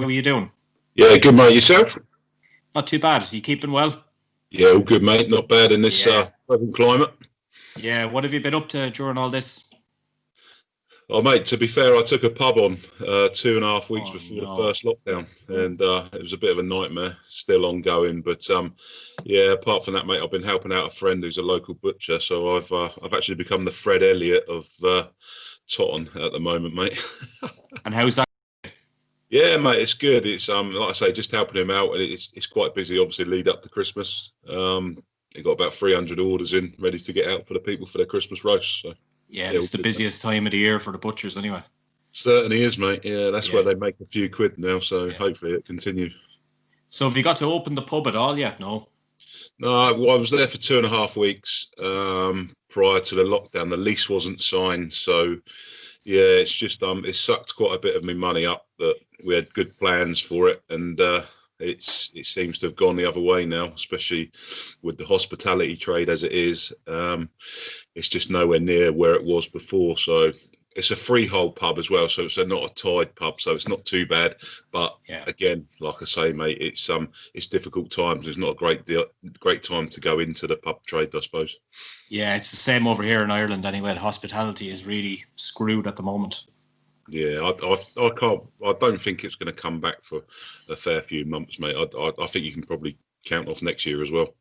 How are you doing? Yeah, good mate. Yourself? Not too bad. Are you keeping well? Yeah, all good, mate. Not bad in this Yeah. present climate. Yeah. What have you been up to during all this? Oh, mate, to be fair, I took a pub on 2.5 weeks Oh before the no. first lockdown, and it was a bit of a nightmare, still ongoing. But yeah, apart from that, mate, I've been helping out a friend who's a local butcher, so I've actually become the Fred Elliott of Sutton at the moment, mate. And how's that? Yeah, mate, it's good. It's like I say, just helping him out, and it's quite busy. Obviously, lead up to Christmas. He got about 300 orders in, ready to get out for the people for their Christmas roast. So Yeah, yeah, it's the busiest time of the year for the butchers anyway. certainly is, mate. Yeah, that's where Yeah. they make a few quid now. So Yeah. hopefully it continues. So have you got to open the pub at all yet? No. No, well, I was there for 2.5 weeks prior to the lockdown. The lease wasn't signed, so yeah, it's just it sucked quite a bit of my money up. That we had good plans for it, and it seems to have gone the other way now, especially with the hospitality trade as it is. It's just nowhere near where it was before. So it's a freehold pub as well, so it's not a tied pub, so it's not too bad. But Yeah. again, like I say, mate, it's difficult times. It's not a great time to go into the pub trade, I suppose. Yeah, it's the same over here in Ireland anyway. The hospitality is really screwed at the moment. Yeah, I can't. I don't think it's going to come back for a fair few months, mate. I think you can probably count off next year as well.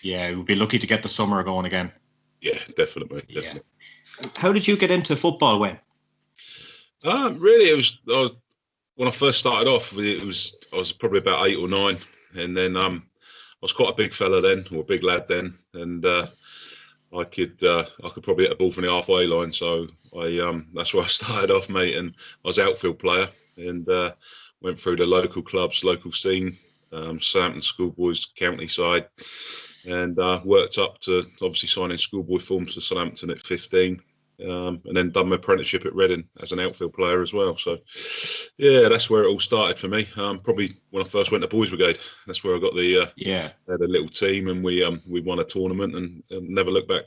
Yeah, we'll be lucky to get the summer going again. Yeah, definitely, definitely. How did you get into football, Wayne? Really, when I first started off. I was probably about 8 or 9, and then I was quite a big fella then, or a big lad then, and I could probably hit a ball from the halfway line. So that's where I started off, mate. And I was outfield player, and went through the local clubs, local scene, Southampton schoolboys, county side, and worked up to obviously signing schoolboy forms for Southampton at 15. And then done my apprenticeship at Reading as an outfield player as well. So, yeah, that's where it all started for me. Probably when I first went to Boys Brigade, that's where I got the had a little team, and we won a tournament and never looked back.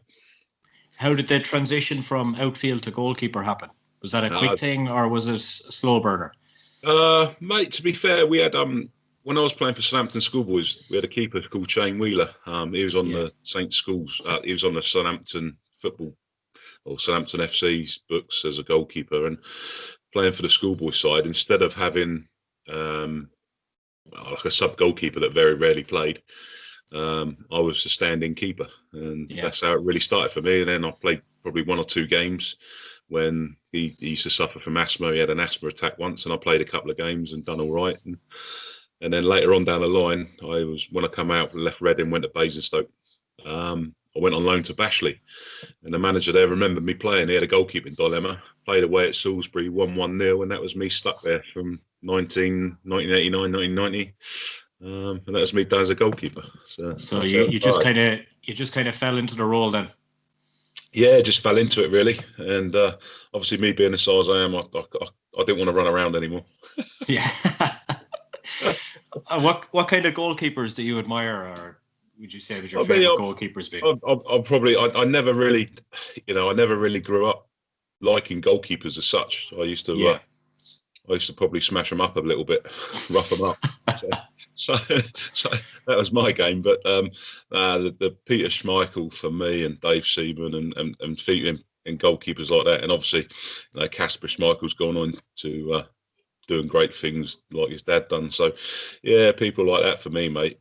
How did the transition from outfield to goalkeeper happen? Was that a quick thing, or was it a slow burner? Mate, to be fair, we had when I was playing for Southampton schoolboys, we had a keeper called Shane Wheeler. He was on the Saint Schools. He was on the Southampton football or Southampton FC's books as a goalkeeper, and playing for the schoolboy side, instead of having like a sub goalkeeper that very rarely played, I was a stand-in keeper, and that's how it really started for me. And then I played probably 1 or 2 games when he used to suffer from asthma. He had an asthma attack once, and I played a couple of games and done all right. And then later on down the line, when I come out, left Reading, went to Basingstoke. I went on loan to Bashley, and the manager there remembered me playing. He had a goalkeeping dilemma. Played away at Salisbury, won 1-0, and that was me stuck there from 1989, 1990. And that was me done as a goalkeeper. So you just kind of fell into the role then. Yeah, just fell into it really, and obviously me being the size I am, I didn't want to run around anymore. Yeah. What kind of goalkeepers do you admire, or would you say was your favorite goalkeepers be? I never really grew up liking goalkeepers as such. I used to probably smash them up a little bit, rough them up. So that was my game. But the Peter Schmeichel for me, and Dave Seaman, and feet in goalkeepers like that, and obviously Kasper Schmeichel's gone on to doing great things like his dad done. So yeah, people like that for me, mate.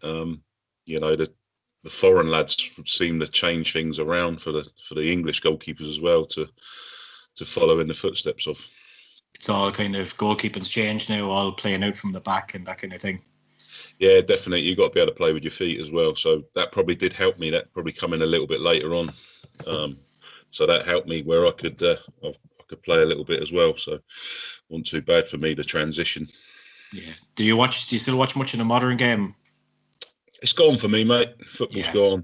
The foreign lads seem to change things around for the English goalkeepers as well to follow in the footsteps of. It's all kind of goalkeeping's changed now, all playing out from the back and that kind of thing. Yeah, definitely. You've got to be able to play with your feet as well. So that probably did help me. That probably come in a little bit later on. So that helped me where I could play a little bit as well. So wasn't too bad for me, the transition. Yeah. Do you still watch much in the modern game? It's gone for me, mate. Football's gone.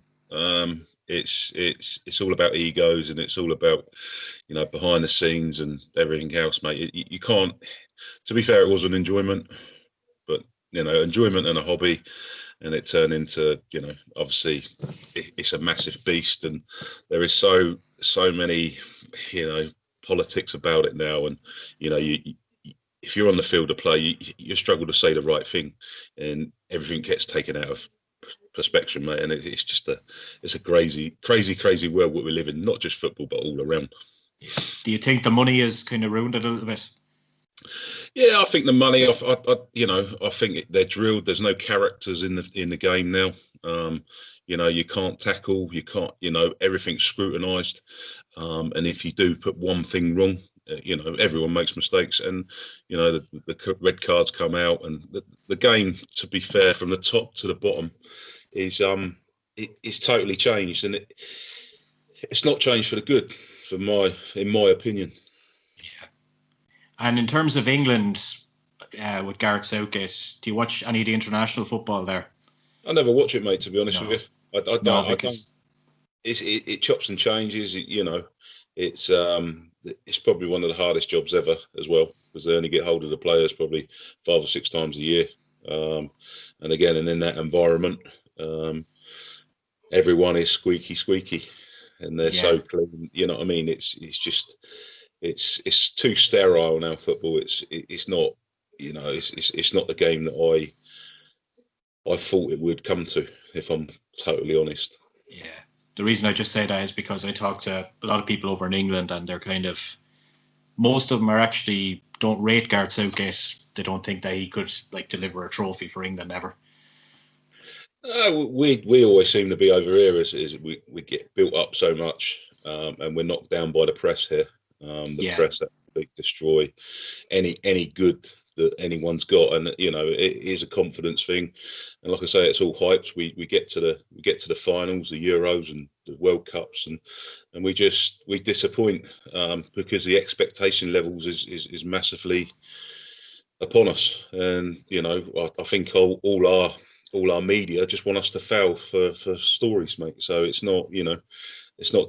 It's all about egos, and it's all about behind the scenes and everything else, mate. You can't. To be fair, it was an enjoyment, but enjoyment and a hobby, and it turned into obviously it's a massive beast, and there is so many politics about it now, and if you're on the field of play, you struggle to say the right thing, and everything gets taken out of perspective, mate. And it's just it's a crazy world what we live in, not just football, but all around. Do you think the money has kind of ruined it a little bit? Yeah, I think the money. I think they're drilled. There's no characters in the game now. You can't tackle. You can't. Everything's scrutinised. And if you do put one thing wrong, everyone makes mistakes, and the red cards come out, and the game, to be fair, from the top to the bottom, is it's totally changed, and it's not changed for the good, in my opinion. Yeah. And in terms of England, with Gareth Southgate, do you watch any of the international football there? I never watch it, mate. To be honest with you, I don't. Because it chops and changes. It's probably one of the hardest jobs ever as well, because they only get hold of the players probably 5 or 6 times a year, and in that environment, everyone is squeaky, and they're so clean. You know what I mean? It's too sterile now. Football. It's not. It's not the game that I thought it would come to, if I'm totally honest. Yeah. The reason I just say that is because I talk to a lot of people over in England, and they're most of them are actually don't rate Gareth Southgate. They don't think that he could deliver a trophy for England ever. We always seem to be over here as we get built up so much, and we're knocked down by the press here. The press that destroy any good that anyone's got, and it is a confidence thing, and like I say, it's all hyped. We get to the finals, the Euros and the World Cups, and we disappoint, because the expectation levels is massively upon us, and I think all our media just want us to fail for stories, mate. So it's not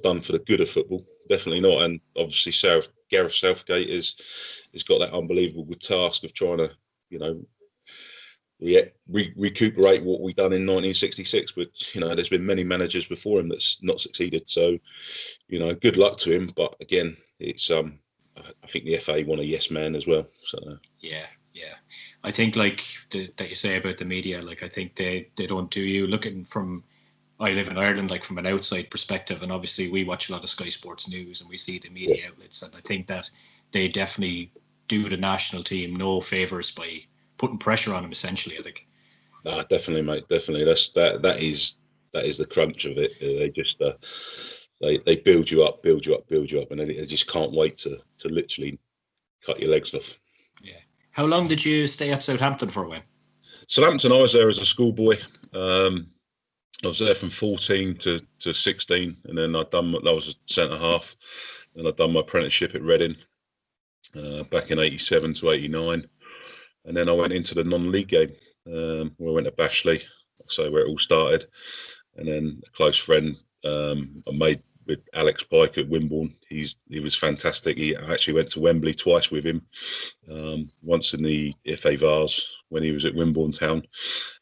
done for the good of football, definitely not. And obviously Gareth Southgate has got that unbelievable good task of trying to, recuperate what we done in 1966. But there's been many managers before him that's not succeeded. So, good luck to him. But again, it's I think the FA want a yes man as well. So yeah. I think that you say about the media, I think they don't do you looking from. I live in Ireland, from an outside perspective, and obviously we watch a lot of Sky Sports News and we see the media outlets, and I think that they definitely do the national team no favours by putting pressure on them. Essentially, I think. No, definitely, mate. Definitely, that is the crunch of it. They just they build you up, and then they just can't wait to literally cut your legs off. Yeah. How long did you stay at Southampton for a while? Southampton, I was there as a schoolboy. I was there from 14 to 16, and then I was a centre half, and I'd done my apprenticeship at Reading back in 87 to 89, and then I went into the non-league game, where I went to Bashley, so where it all started, and then a close friend I made with Alex Pike at Wimborne. He was fantastic. I actually went to Wembley twice with him, once in the FA Vars when he was at Wimborne Town,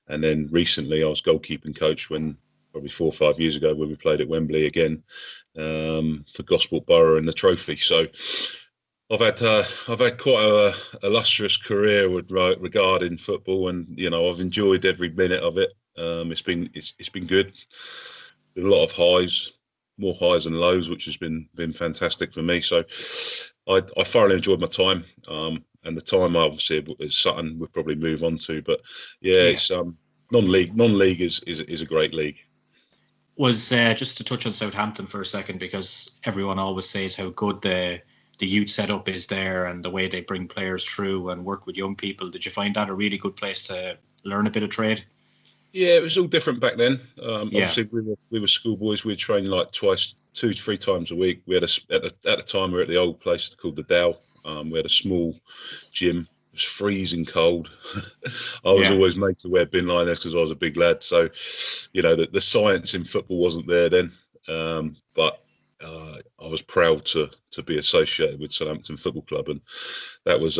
and then recently I was goalkeeping coach probably 4 or 5 years ago when we played at Wembley again, for Gosport Borough in the trophy. So I've had quite a illustrious career regarding football, and I've enjoyed every minute of it. It's been good. Been a lot of highs, more highs than lows, which has been fantastic for me. So I thoroughly enjoyed my time, and the time obviously at Sutton we'll probably move on to, but it's non-league is a great league. Was just to touch on Southampton for a second, because everyone always says how good the youth setup is there and the way they bring players through and work with young people. Did you find that a really good place to learn a bit of trade? Yeah, it was all different back then. Obviously, we were schoolboys. We'd train 2 to 3 times a week. We had at the time we were at the old place called the Dow. We had a small gym. It was freezing cold. I was always made to wear bin liners because I was a big lad. So, the science in football wasn't there then. But I was proud to be associated with Southampton Football Club, and that was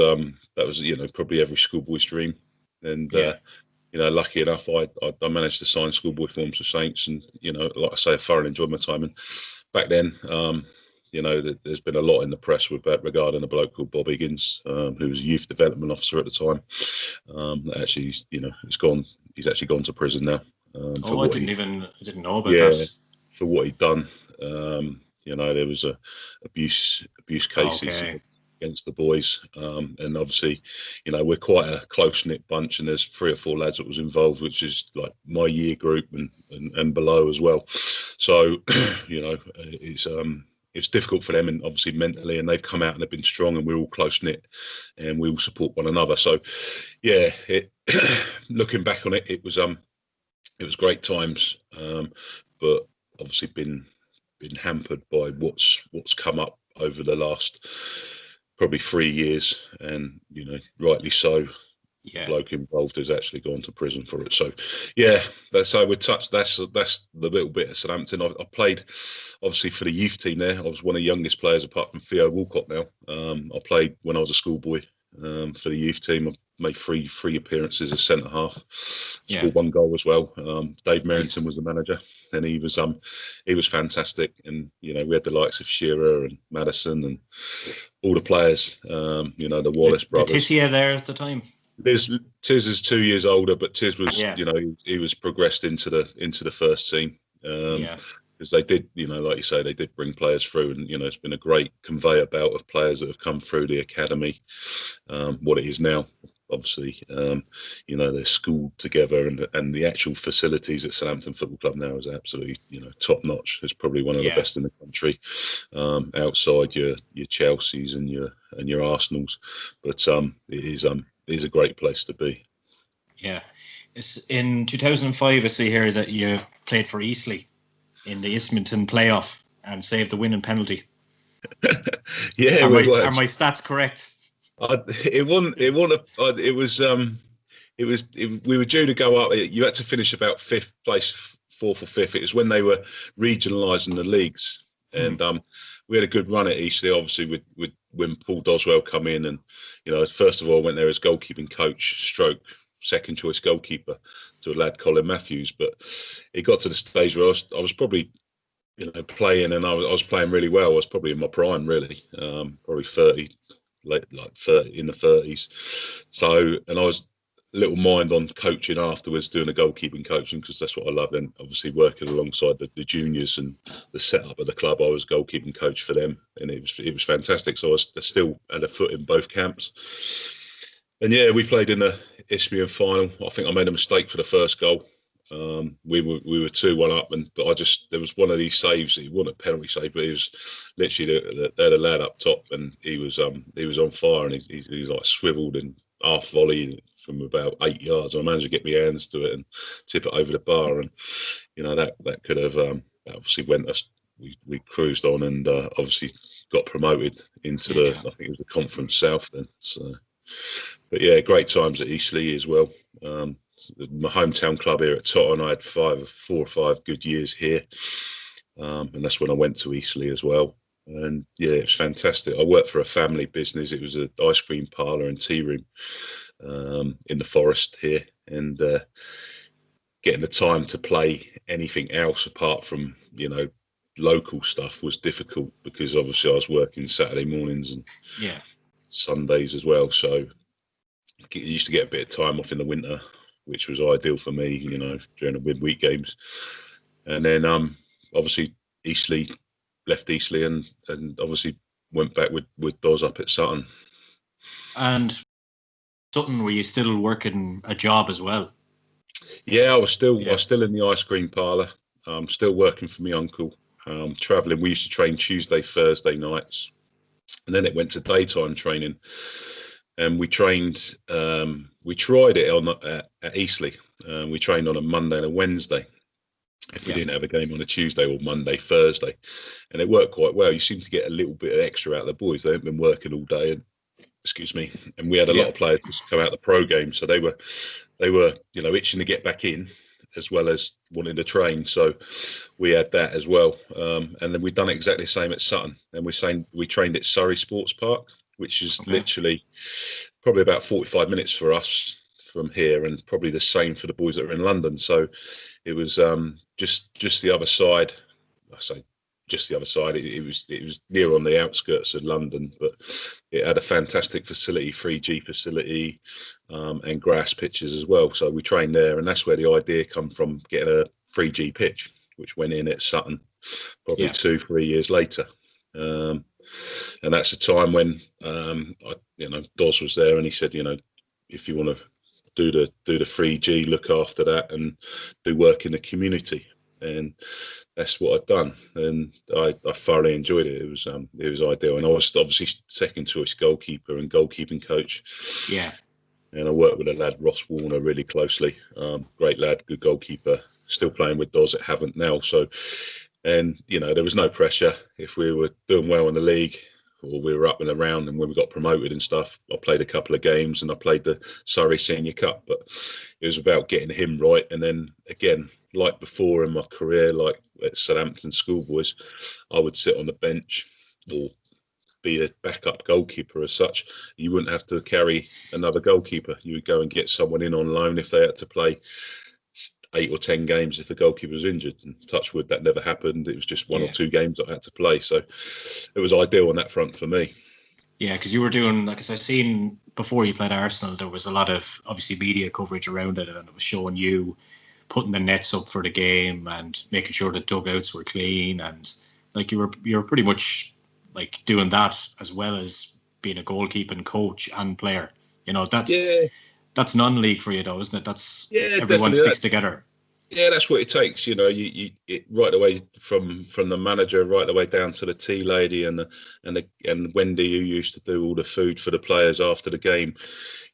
probably every schoolboy's dream. And lucky enough, I managed to sign schoolboy forms for Saints, and like I say, I thoroughly enjoyed my time. And back then, there's been a lot in the press regarding a bloke called Bob Higgins, who was a youth development officer at the time. That actually, he's actually gone to prison now. I didn't know about Yeah, that. for what he'd done. There was abuse cases Okay. against the boys, and obviously, we're quite a close knit bunch, and there's 3 or 4 lads that was involved, which is like my year group and below as well. So, it's difficult for them, and obviously mentally, and they've come out and they've been strong, and we're all close knit, and we all support one another. So, yeah, looking back on it, it was great times, but obviously been hampered by what's come up over the last probably 3 years, and rightly so. Yeah. Bloke involved has actually gone to prison for it. So, yeah, that's how we touched. That's the little bit of Southampton. I played obviously for the youth team there. I was one of the youngest players apart from Theo Walcott now. I played when I was a schoolboy for the youth team. I made three appearances as centre half. Scored 1 goal as well. Dave Merrington was the manager, and he was fantastic. And we had the likes of Shearer and Madison and all the players. The Wallace brothers. Letizia there at the time. Tiz is 2 years older, but Tiz was, he was progressed into the first team. Because they did, like you say, they did bring players through, and it's been a great conveyor belt of players that have come through the academy. What it is now, obviously, they're schooled together, and the actual facilities at Southampton Football Club now is absolutely, top notch. It's probably one of the best in the country, outside your Chelseas and your Arsenals. But it is a great place to be. Yeah, it's in 2005. I see here that you played for Eastleigh in the Islington playoff and saved the winning penalty. Yeah, are my stats correct? We were due to go up. You had to finish about 5th place, 4th or 5th. It was when they were regionalising the leagues, and we had a good run at Eastleigh. Obviously, with when Paul Doswell come in, and first of all, I went there as goalkeeping coach, stroke second choice goalkeeper to a lad Colin Matthews. But it got to the stage where I was probably playing, and I was playing really well. I was probably in my prime, really, probably 30. Like 30, in the 30s. So, and I was little mind on coaching afterwards, doing the goalkeeping coaching, because that's what I love. And obviously working alongside the juniors and the setup of the club, I was goalkeeping coach for them, and it was fantastic. So I was still had a foot in both camps. And yeah, we played in the Isthmian final. I think I made a mistake for the first goal. We were 2-1 up, but there was one of these saves. It wasn't a penalty save, but it was literally they had a lad up top, and he was on fire, and he's like swiveled and half volley from about 8 yards. I managed to get my hands to it and tip it over the bar, and that could have that obviously went us. We cruised on, and obviously got promoted into I think it was the Conference South then. So, but yeah, great times at Eastleigh as well. My hometown club here at Sutton, I had 4 or 5 good years here, and that's when I went to Eastleigh as well. And yeah, it was fantastic. I worked for a family business. It was an ice cream parlour and tea room in the forest here, and getting the time to play anything else apart from local stuff was difficult, because obviously I was working Saturday mornings and Sundays as well. So I used to get a bit of time off in the winter, which was ideal for me, during the midweek games. And then obviously left Eastleigh and obviously went back with Doz up at Sutton. And Sutton, were you still working a job as well? Yeah, I was still in the ice cream parlour. Still working for my uncle. Travelling. We used to train Tuesday, Thursday nights, and then it went to daytime training. And we trained. We tried it on at Eastleigh. We trained on a Monday and a Wednesday. If we didn't have a game on a Tuesday or Monday, Thursday, and it worked quite well. You seem to get a little bit of extra out of the boys. They hadn't been working all day, and we had a lot of players just come out the pro game, so they were itching to get back in, as well as wanting to train. So we had that as well, and then we'd done exactly the same at Sutton, and we trained at Surrey Sports Park, which is literally probably about 45 minutes for us from here, and probably the same for the boys that are in London. So it was just the other side. I say just the other side. It was near on the outskirts of London, but it had a fantastic facility, 3G facility, and grass pitches as well. So we trained there, and that's where the idea come from, getting a 3G pitch, which went in at Sutton probably 2-3 years later. And that's the time when Dos was there, and he said, if you want to do the 3G, look after that, and do work in the community. And that's what I'd done, and I thoroughly enjoyed it. It was ideal, and I was obviously second choice goalkeeper and goalkeeping coach. Yeah. And I worked with a lad, Ross Warner, really closely. Great lad, good goalkeeper. Still playing with Dos at Havant now. So, and there was no pressure if we were doing well in the league or we were up and around. And when we got promoted and stuff, I played a couple of games and I played the Surrey Senior Cup. But it was about getting him right. And then again, like before in my career, like at Southampton Schoolboys, I would sit on the bench or be a backup goalkeeper as such. You wouldn't have to carry another goalkeeper. You would go and get someone in on loan if they had to play 8 or 10 games if the goalkeeper was injured. And touch wood, that never happened. It was just one or two games I had to play. So it was ideal on that front for me. Yeah, because you were doing, like, as I've seen before you played Arsenal, there was a lot of obviously media coverage around it, and it was showing you putting the nets up for the game and making sure the dugouts were clean, and like you were pretty much like doing that as well as being a goalkeeping coach and player. That's non-league for you, though, isn't it? That's everyone sticks together. Yeah, that's what it takes. You right away from the manager right the way down to the tea lady and Wendy, who used to do all the food for the players after the game.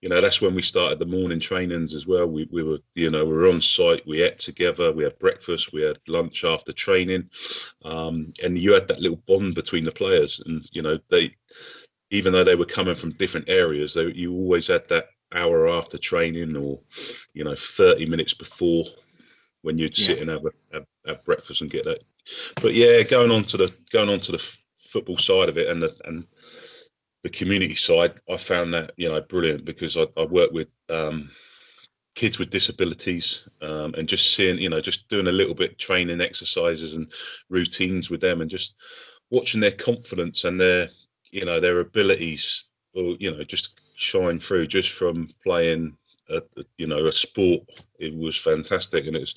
That's when we started the morning trainings as well. We were on site. We ate together. We had breakfast. We had lunch after training, and you had that little bond between the players. And they, even though they were coming from different areas, you always had that hour after training or 30 minutes before, when you'd sit and have breakfast and get that. But going on to the football side of it and the community side, I found that brilliant, because I work with kids with disabilities, and just seeing just doing a little bit training exercises and routines with them, and just watching their confidence and their abilities, or just shine through just from playing a sport. It was fantastic, and it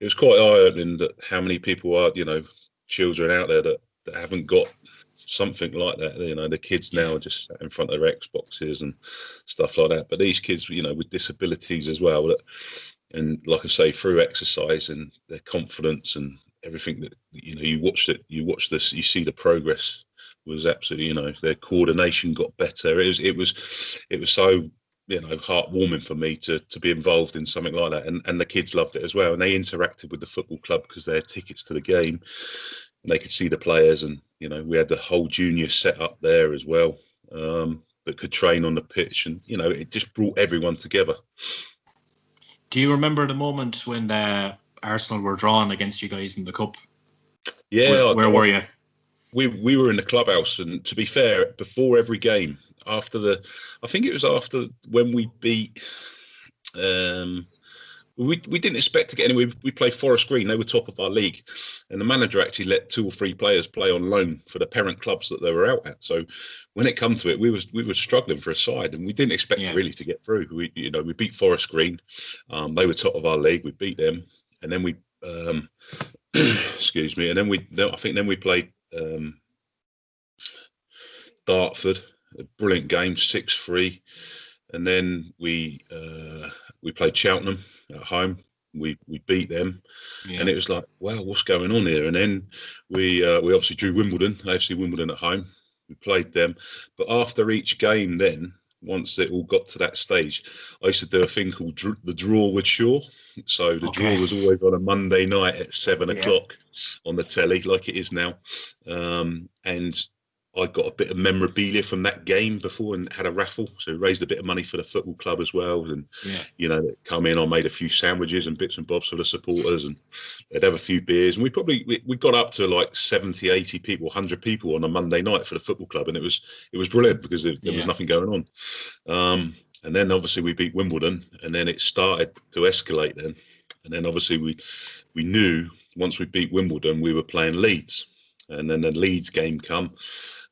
was quite eye-opening that how many people are children out there that haven't got something like that. The kids now are just in front of their Xboxes and stuff like that, but these kids with disabilities as well, and like I say, through exercise and their confidence and everything, that you watch this, you see the progress was absolutely, their coordination got better. It was so heartwarming for me to be involved in something like that, and the kids loved it as well, and they interacted with the football club because they had tickets to the game and they could see the players, and we had the whole junior set up there as well, that could train on the pitch, and it just brought everyone together. Do you remember the moment when Arsenal were drawn against you guys in the cup? Yeah. Where were you? We were in the clubhouse, and to be fair, before every game, I think it was after when we beat, we didn't expect to get any. We played Forest Green. They were top of our league, and the manager actually let 2 or 3 players play on loan for the parent clubs that they were out at. So when it come to it, we were struggling for a side, and we didn't expect really to get through. We beat Forest Green. They were top of our league. We beat them, and then we excuse me, and then we played Dartford, a brilliant game, 6-3, and then we played Cheltenham at home. We beat them, and it was like, wow, what's going on here? And then we obviously drew Wimbledon, AFC Wimbledon at home. We played them, but after each game, then once it all got to that stage, I used to do a thing called the draw with Shaw. So the draw was always on a Monday night at 7 o'clock on the telly, like it is now. And I got a bit of memorabilia from that game before and had a raffle. So raised a bit of money for the football club as well. And, come in, I made a few sandwiches and bits and bobs for the supporters, and they'd have a few beers. And we got up to like 70, 80 people, 100 people on a Monday night for the football club. And it was brilliant because there was nothing going on. And then obviously we beat Wimbledon, and then it started to escalate then. And then obviously we knew once we beat Wimbledon, we were playing Leeds. And then the Leeds game come.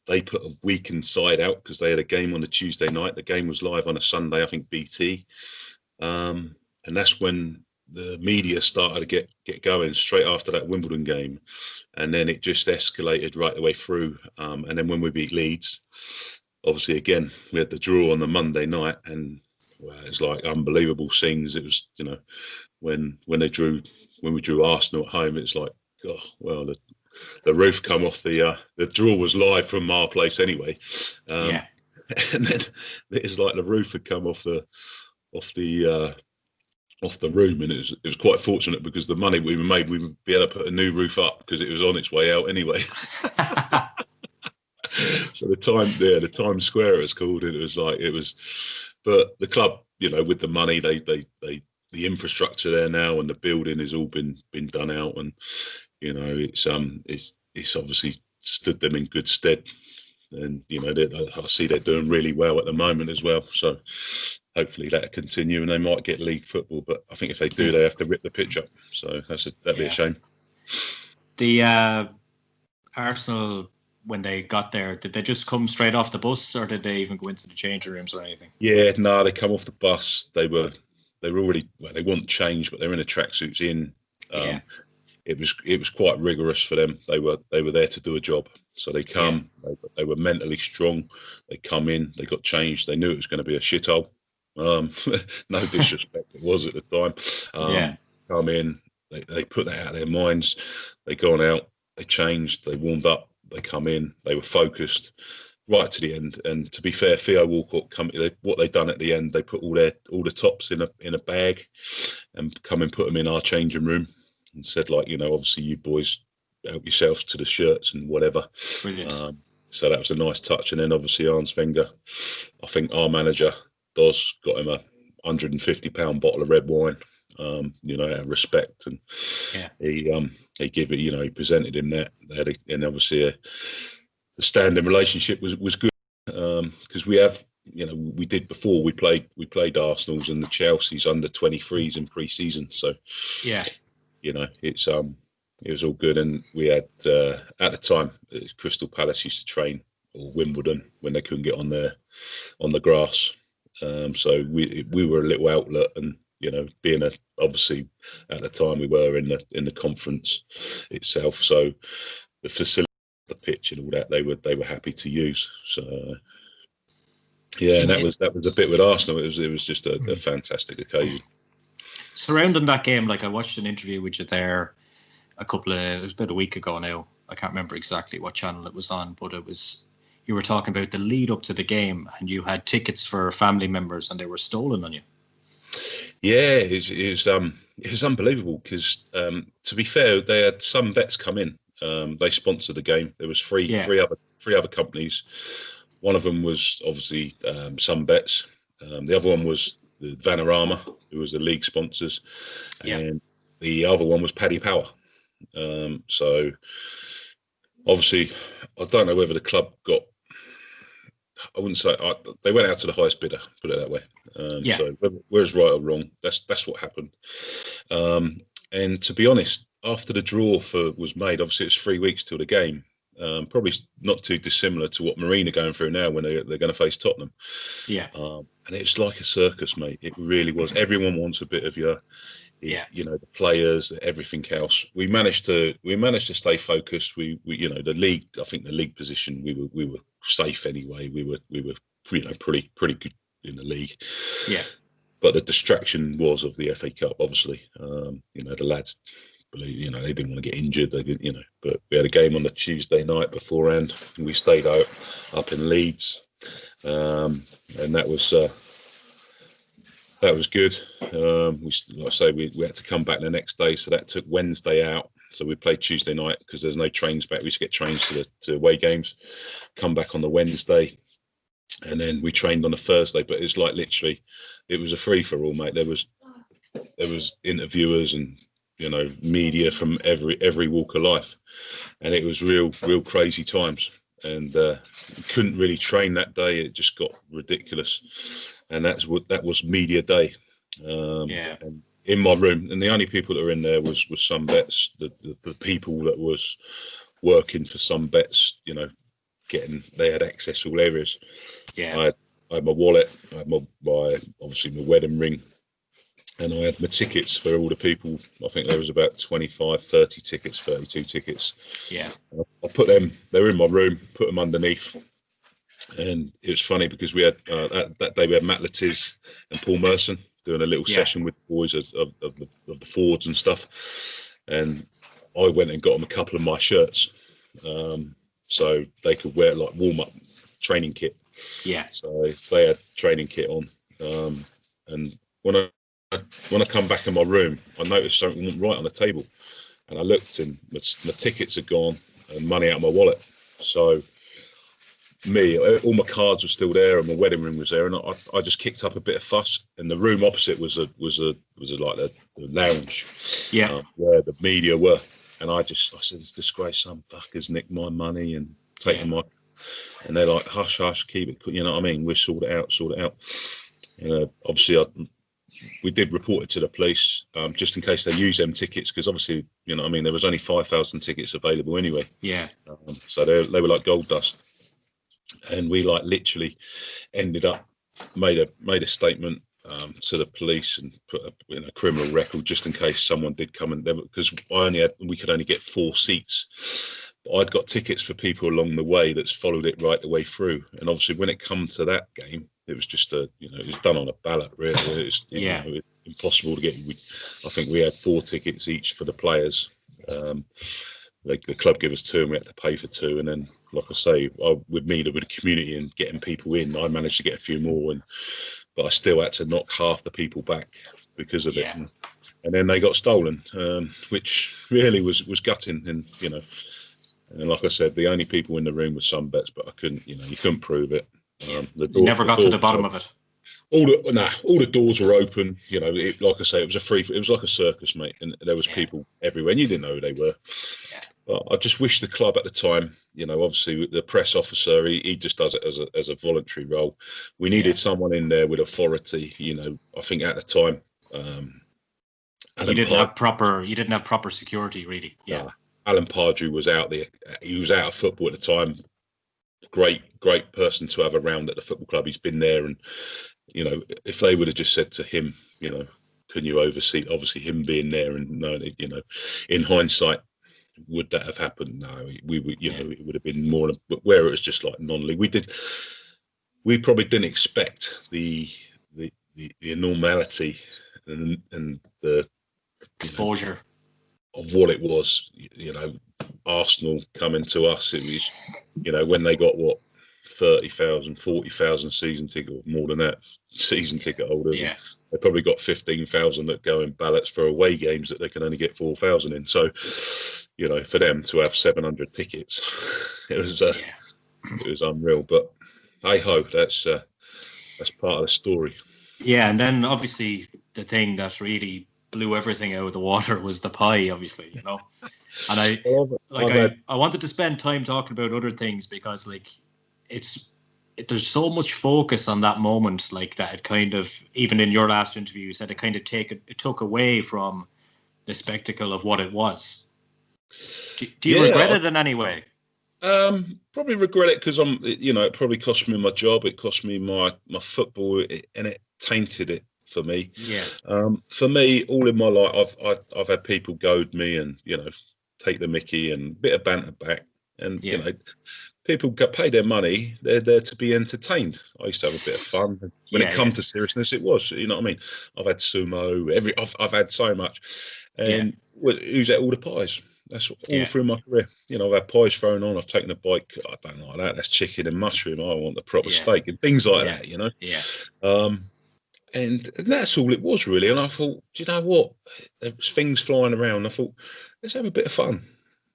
They put a weakened side out because they had a game on a Tuesday night. The game was live on a Sunday, I think BT. And that's when the media started to get going straight after that Wimbledon game. And then it just escalated right the way through. And then when we beat Leeds, obviously, again, we had the draw on the Monday night, and well, it's like unbelievable scenes. It was, when we drew Arsenal at home, it's like, oh, well, the roof come off the draw was live from our place anyway. And then it's like the roof had come off the room, and it was quite fortunate because the money we made, we would be able to put a new roof up because it was on its way out anyway. So the Times Square it was called, and but the club, with the money, the infrastructure there now, and the building has all been done out, and it's obviously stood them in good stead, and I see they're doing really well at the moment as well. So hopefully that'll continue, and they might get league football. But I think if they do, they have to rip the pitch up. So that'd be a shame. The Arsenal, when they got there, did they just come straight off the bus, or did they even go into the changing rooms or anything? Yeah, no, they come off the bus. They were already, they want change, but they're in the tracksuits in. It was quite rigorous for them. They were there to do a job. So they come. They were mentally strong. They come in. They got changed. They knew it was going to be a shithole. No disrespect, it was at the time. Come in. They put that out of their minds. They gone out. They changed. They warmed up. They come in. They were focused right to the end. And to be fair, Theo Walcott, what they done at the end, they put all the tops in a bag and come and put them in our changing room. And said, obviously you boys help yourselves to the shirts and whatever. Brilliant. So that was a nice touch. And then obviously Arns Wenger, I think our manager, Doz, got him a £150 bottle of red wine, out of respect. And he gave it, he presented him that. And obviously the standing relationship was good because we have, we did before we played Arsenal's and the Chelsea's under 23s in pre-season. So it was all good, and we had at the time Crystal Palace used to train, or Wimbledon, when they couldn't get on the grass. So we were a little outlet, and being obviously at the time we were in the conference itself, so the facility, the pitch, and all that they were happy to use. So and that was a bit with Arsenal. It was just a fantastic occasion. Surrounding that game, I watched an interview with you there it was about a week ago now. I can't remember exactly what channel it was on, but you were talking about the lead up to the game, and you had tickets for family members, and they were stolen on you. Yeah, it was unbelievable because, to be fair, they had some bets come in. They sponsored the game. There was three other companies. One of them was obviously some bets. The other one was the Vanarama, who was the league sponsors, and the other one was Paddy Power. So obviously, I don't know whether the club got. I wouldn't say they went out to the highest bidder. Put it that way. So whether it's right or wrong, that's what happened. And to be honest, after the draw was made, obviously it's 3 weeks till the game. Probably not too dissimilar to what Marine are going through now when they're going to face Tottenham. And it's like a circus, mate. It really was. Everyone wants a bit of you. The players, everything else. We managed to stay focused. We the league. I think the league position we were safe anyway. We were pretty good in the league. But the distraction was of the FA Cup, obviously. The lads. They didn't want to get injured. They didn't, but we had a game on the Tuesday night beforehand. And we stayed out up in Leeds, and that was good. We had to come back the next day, so that took Wednesday out. So we played Tuesday night because there's no trains back. We used to get trains to away games. Come back on the Wednesday, and then we trained on the Thursday. But it's like literally, it was a free for all, mate. There was interviewers and media from every walk of life, and it was real crazy times. And we couldn't really train that day. It just got ridiculous, and that was media day. And in my room, and the only people that were in there was some vets, the people that was working for some bets, they had access to all areas. Yeah. I had my wallet, I had my obviously my wedding ring, and I had my tickets for all the people. I think there was about 25, 30 tickets, 32 tickets. Yeah. I put them, they were in my room, put them underneath. And it was funny because we had, that day we had Matt Latiz and Paul Merson doing a little session with the boys of the forwards and stuff. And I went and got them a couple of my shirts. So they could wear like warm-up training kit. Yeah. So they had training kit on. And when I come back in my room, I noticed something wasn't right on the table. And I looked and my tickets had gone and money out of my wallet. So all my cards were still there and my wedding ring was there, and I just kicked up a bit of fuss. And the room opposite was a the lounge, where the media were. And I said, "This disgrace, some fuckers nicked my money and taken my." And they're like, "Hush, hush, keep it." You know what I mean? We'll sort it out. Obviously, we did report it to the police, just in case they use them tickets, because obviously, you know what I mean, there was only 5,000 tickets available anyway. Yeah. So they were like gold dust. And we literally ended up made a statement to the police and put a criminal record just in case someone did come, and because we could only get 4 seats. But I'd got tickets for people along the way that's followed it right the way through. And obviously when it come to that game, it was just it was done on a ballot, really. It was, it was impossible to get. I think we had 4 tickets each for the players. The club gave us 2 and we had to pay for 2. And then, like I say, with the community and getting people in, I managed to get a few more, but I still had to knock half the people back because of it. And then they got stolen, which really was gutting. And and like I said, the only people in the room were some bets, but I couldn't, you couldn't prove it. You never got to the bottom of it. All the doors were open. Like I say, it was like a circus, mate, and there was people everywhere, and you didn't know who they were. But I just wish the club at the time, obviously the press officer, he just does it as a voluntary role. We needed someone in there with authority. I think at the time, you didn't have proper security, really. Yeah. Alan Pardue was out there. He was out of football at the time. Great person to have around at the football club. He's been there, and if they would have just said to him, can you oversee? Obviously, him being there, and no, in hindsight, would that have happened? No, we would. It would have been more. But where it was just like non-league, we probably didn't expect the normality and the exposure of what it was. Arsenal coming to us, it was, when they got 30,000, 40,000 season ticket, or more than that, season ticket holders. Yes. They probably got 15,000 that go in ballots for away games that they can only get 4,000 in. So, for them to have 700 tickets, it was unreal. But hey ho, that's part of the story. Yeah, and then obviously the thing that really blew everything out of the water was the pie, obviously, And I wanted to spend time talking about other things because there's so much focus on that moment, that it kind of, even in your last interview, you said it kind of took away from the spectacle of what it was. Do you regret it in any way? Probably regret it because it probably cost me my job. It cost me my football, and it tainted it for me. Yeah. For me, all in my life, I've had people goad me and take the mickey and a bit of banter back, and people pay their money. They're there to be entertained. I used to have a bit of fun. When it comes to seriousness, it was. You know what I mean? I've had sumo. I've had so much. And who's at all the pies? That's all through my career. I've had pies thrown on. I've taken a bite. I don't like that. That's chicken and mushroom. I want the proper steak and things like that. Yeah. And that's all it was really. And I thought, do you know what? There was things flying around. I thought, let's have a bit of fun.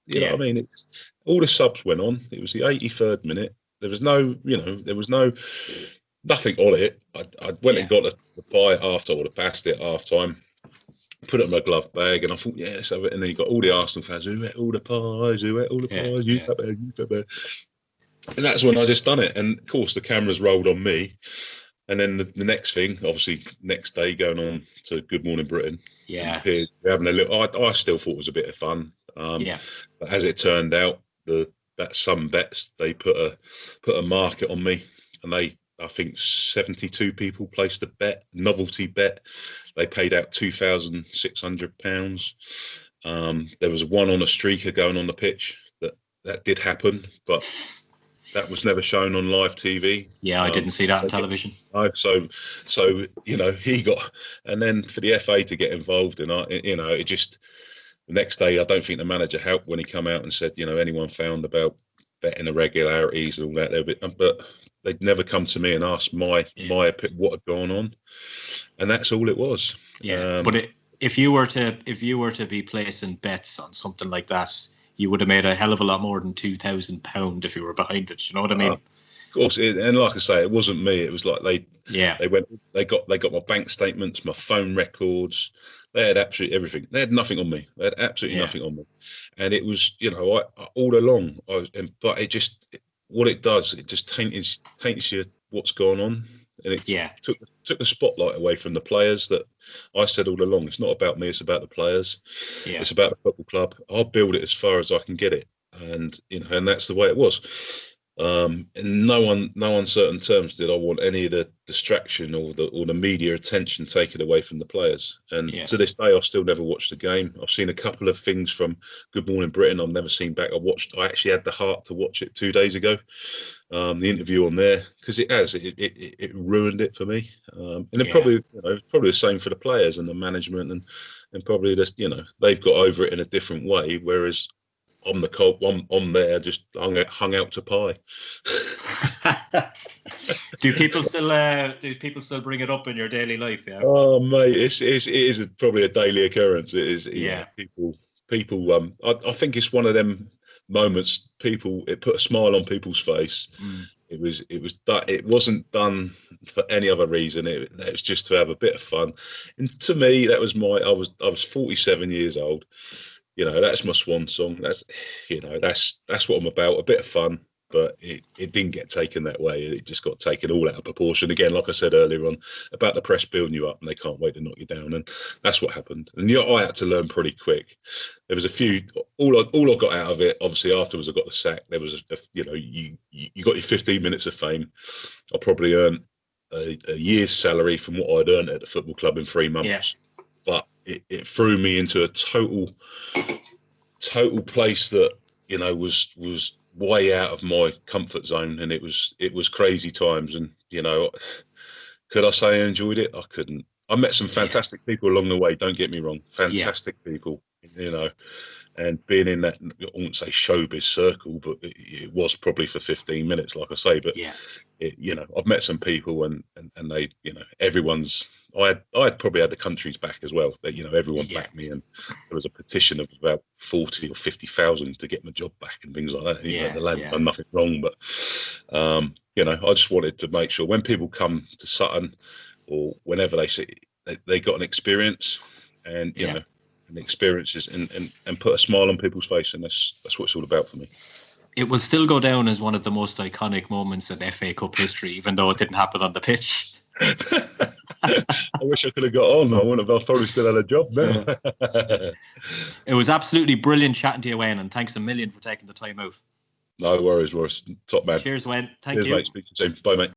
You know what I mean? All the subs went on. It was the 83rd minute. There was nothing on it. I went and got the pie after, or the pasta at half time, put it in my glove bag, and I thought, let's have it. And then you got all the Arsenal fans, who ate all the pies, you that bad. And that's when I just done it. And of course, the cameras rolled on me. And then the next thing, obviously, next day going on to Good Morning Britain. Yeah. We're having a little. I still thought it was a bit of fun. But as it turned out, that some bets, they put a market on me, and I think 72 people placed a bet, novelty bet. They paid out £2,600. There was one on a streaker going on the pitch that did happen, but that was never shown on live TV. Yeah, I didn't see that on television. So he got, and then for the FA to get involved in it, it just, the next day I don't think the manager helped when he come out and said, anyone found about betting irregularities and all that, but they'd never come to me and asked my what had gone on, and that's all it was. Yeah, but if you were to be placing bets on something like that, you would have made a hell of a lot more than £2,000 if you were behind it. You know what I mean? Of course, and like I say, it wasn't me. It was like they got my bank statements, my phone records. They had absolutely everything. They had nothing on me. They had absolutely nothing on me, and it was all along. But it just, what it does, it just taints you what's going on. And it took the spotlight away from the players. That I said all along, it's not about me, it's about the players. It's about the football club. I'll build it as far as I can get it, and and that's the way it was. In no uncertain terms did I want any of the distraction or the media attention taken away from the players. And to this day, I've still never watched the game. I've seen a couple of things from Good Morning Britain I've never seen back. I actually had the heart to watch it 2 days ago. The interview on there, because it ruined it for me. And it probably the same for the players and the management, and probably just they've got over it in a different way, whereas I'm there just hung out to pie. Do people still bring it up in your daily life? Yeah. Oh mate, it is probably a daily occurrence. It is. People. I think it's one of them moments. It put a smile on people's face. It wasn't done for any other reason. It was just to have a bit of fun. And to me, that was I was 47 years old. That's my swan song. That's what I'm about. A bit of fun, but it didn't get taken that way. It just got taken all out of proportion. Again, like I said earlier on, about the press building you up and they can't wait to knock you down, and that's what happened. And I had to learn pretty quick. There was a few. All I got out of it, obviously, afterwards I got the sack. There was you got your 15 minutes of fame. I probably earned a year's salary from what I'd earned at the football club in 3 months. Yeah. But it threw me into a total place that was way out of my comfort zone, and it was crazy times. And could I say I enjoyed it? I couldn't. I met some fantastic people along the way. Don't get me wrong, fantastic people. And being in that, I wouldn't say showbiz circle, but it was probably for 15 minutes, like I say. But I've met some people, and they, everyone's. I had probably had the country's back as well. That everyone backed me, and there was a petition of about 40 or 50,000 to get my job back and things like that. The lad done nothing wrong, but I just wanted to make sure when people come to Sutton or whenever they see they got an experience, and and the experiences and put a smile on people's face, and that's what it's all about for me. It will still go down as one of the most iconic moments in FA Cup history, even though it didn't happen on the pitch. I wish I could have got on. I probably still had a job now. It was absolutely brilliant chatting to you, Wayne, and thanks a million for taking the time out. No worries, Ross. Top man. Cheers, Wayne. Thank you. Mate. Speak to you soon. Bye, mate.